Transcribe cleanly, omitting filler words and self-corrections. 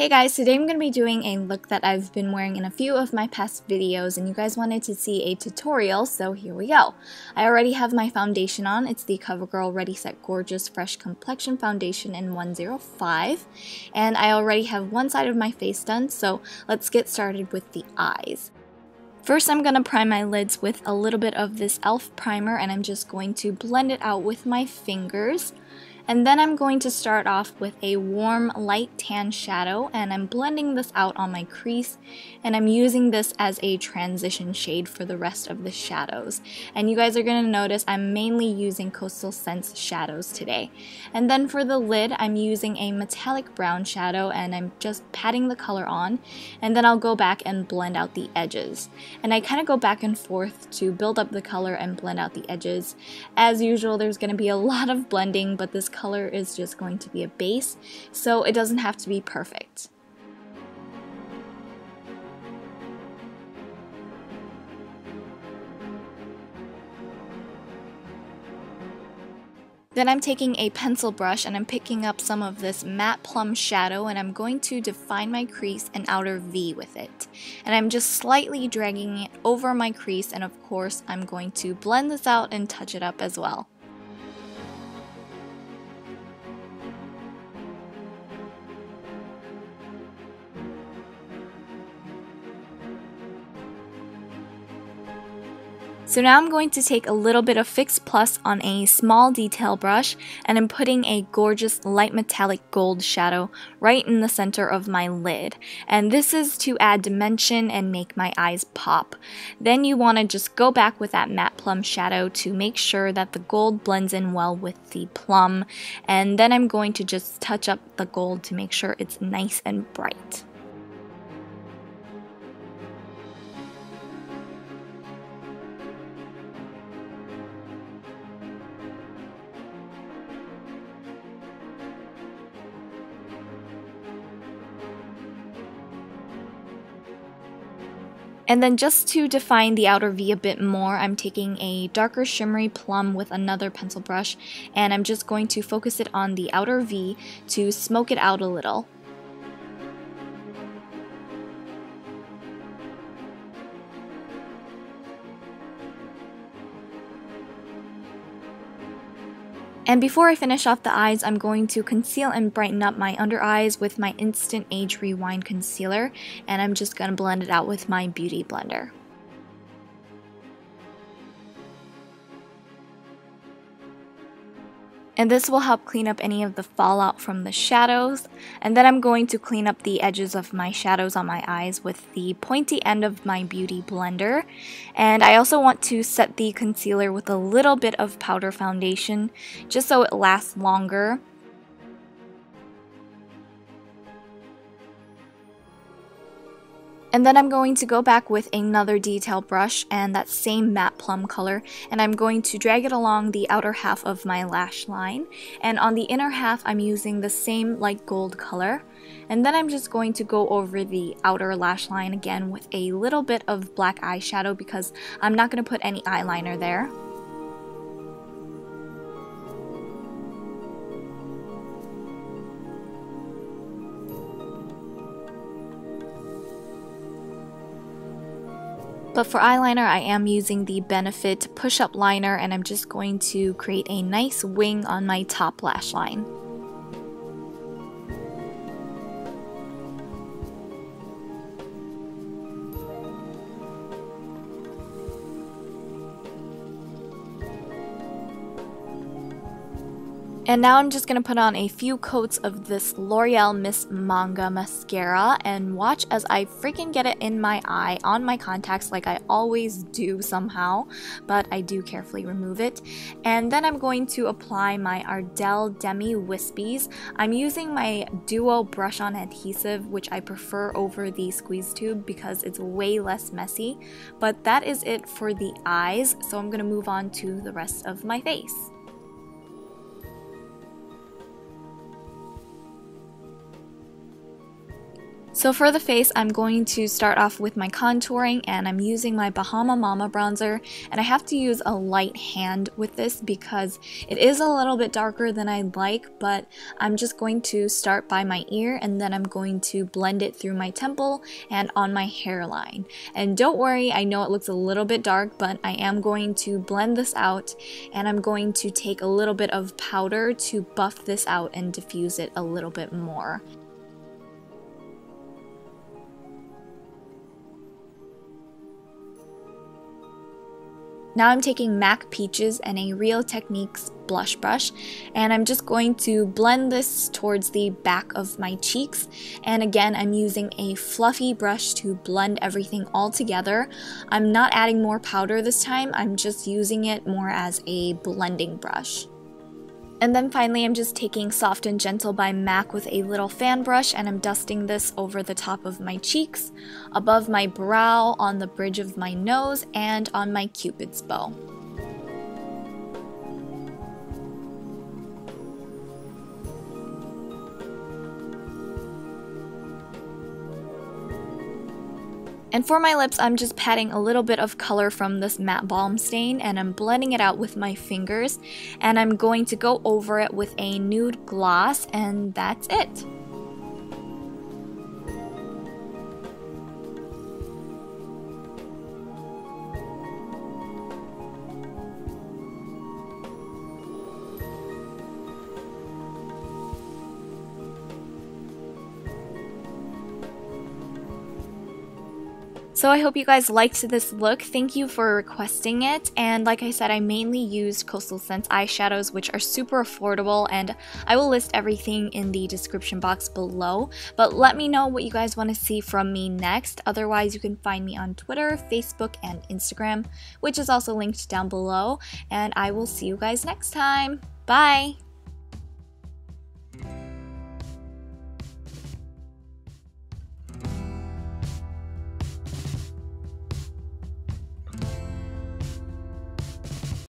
Hey guys, today I'm going to be doing a look that I've been wearing in a few of my past videos and you guys wanted to see a tutorial, so here we go. I already have my foundation on. It's the CoverGirl Ready Set Gorgeous Fresh Complexion Foundation in 105 and I already have one side of my face done, so let's get started with the eyes. First, I'm going to prime my lids with a little bit of this E.L.F. primer and I'm just going to blend it out with my fingers. And then I'm going to start off with a warm light tan shadow and I'm blending this out on my crease and I'm using this as a transition shade for the rest of the shadows. And you guys are going to notice I'm mainly using Coastal Scents shadows today. And then for the lid, I'm using a metallic brown shadow and I'm just patting the color on, and then I'll go back and blend out the edges. And I kind of go back and forth to build up the color and blend out the edges. As usual, there's going to be a lot of blending, but this color is just going to be a base, so it doesn't have to be perfect. Then I'm taking a pencil brush and I'm picking up some of this matte plum shadow and I'm going to define my crease and outer V with it. And I'm just slightly dragging it over my crease, and of course I'm going to blend this out and touch it up as well. So now I'm going to take a little bit of Fix Plus on a small detail brush and I'm putting a gorgeous light metallic gold shadow right in the center of my lid. And this is to add dimension and make my eyes pop. Then you want to just go back with that matte plum shadow to make sure that the gold blends in well with the plum. And then I'm going to just touch up the gold to make sure it's nice and bright. And then just to define the outer V a bit more, I'm taking a darker shimmery plum with another pencil brush and I'm just going to focus it on the outer V to smoke it out a little. And before I finish off the eyes, I'm going to conceal and brighten up my under eyes with my Instant Age Rewind Concealer, and I'm just going to blend it out with my Beauty Blender. And this will help clean up any of the fallout from the shadows. And then I'm going to clean up the edges of my shadows on my eyes with the pointy end of my Beauty Blender. And I also want to set the concealer with a little bit of powder foundation just so it lasts longer. And then I'm going to go back with another detail brush and that same matte plum color, and I'm going to drag it along the outer half of my lash line. And on the inner half, I'm using the same light gold color. And then I'm just going to go over the outer lash line again with a little bit of black eyeshadow because I'm not going to put any eyeliner there. But for eyeliner, I am using the Benefit Push-Up Liner and I'm just going to create a nice wing on my top lash line. And now I'm just going to put on a few coats of this L'Oreal Miss Manga mascara and watch as I freaking get it in my eye on my contacts like I always do somehow, but I do carefully remove it. And then I'm going to apply my Ardell Demi Whispies. I'm using my Duo brush-on adhesive, which I prefer over the squeeze tube because it's way less messy. But that is it for the eyes, so I'm going to move on to the rest of my face. So for the face, I'm going to start off with my contouring, and I'm using my Bahama Mama bronzer, and I have to use a light hand with this because it is a little bit darker than I'd like, but I'm just going to start by my ear, and then I'm going to blend it through my temple and on my hairline. And don't worry, I know it looks a little bit dark, but I am going to blend this out, and I'm going to take a little bit of powder to buff this out and diffuse it a little bit more. Now I'm taking MAC Peaches and a Real Techniques blush brush, and I'm just going to blend this towards the back of my cheeks. And again, I'm using a fluffy brush to blend everything all together. I'm not adding more powder this time, I'm just using it more as a blending brush. And then finally, I'm just taking Soft and Gentle by MAC with a little fan brush, and I'm dusting this over the top of my cheeks, above my brow, on the bridge of my nose, and on my Cupid's bow. And for my lips, I'm just patting a little bit of color from this matte balm stain, and I'm blending it out with my fingers, and I'm going to go over it with a nude gloss, and that's it. So I hope you guys liked this look. Thank you for requesting it, and like I said, I mainly used Coastal Scents eyeshadows, which are super affordable, and I will list everything in the description box below. But let me know what you guys want to see from me next. Otherwise, you can find me on Twitter, Facebook, and Instagram, which is also linked down below, and I will see you guys next time. Bye!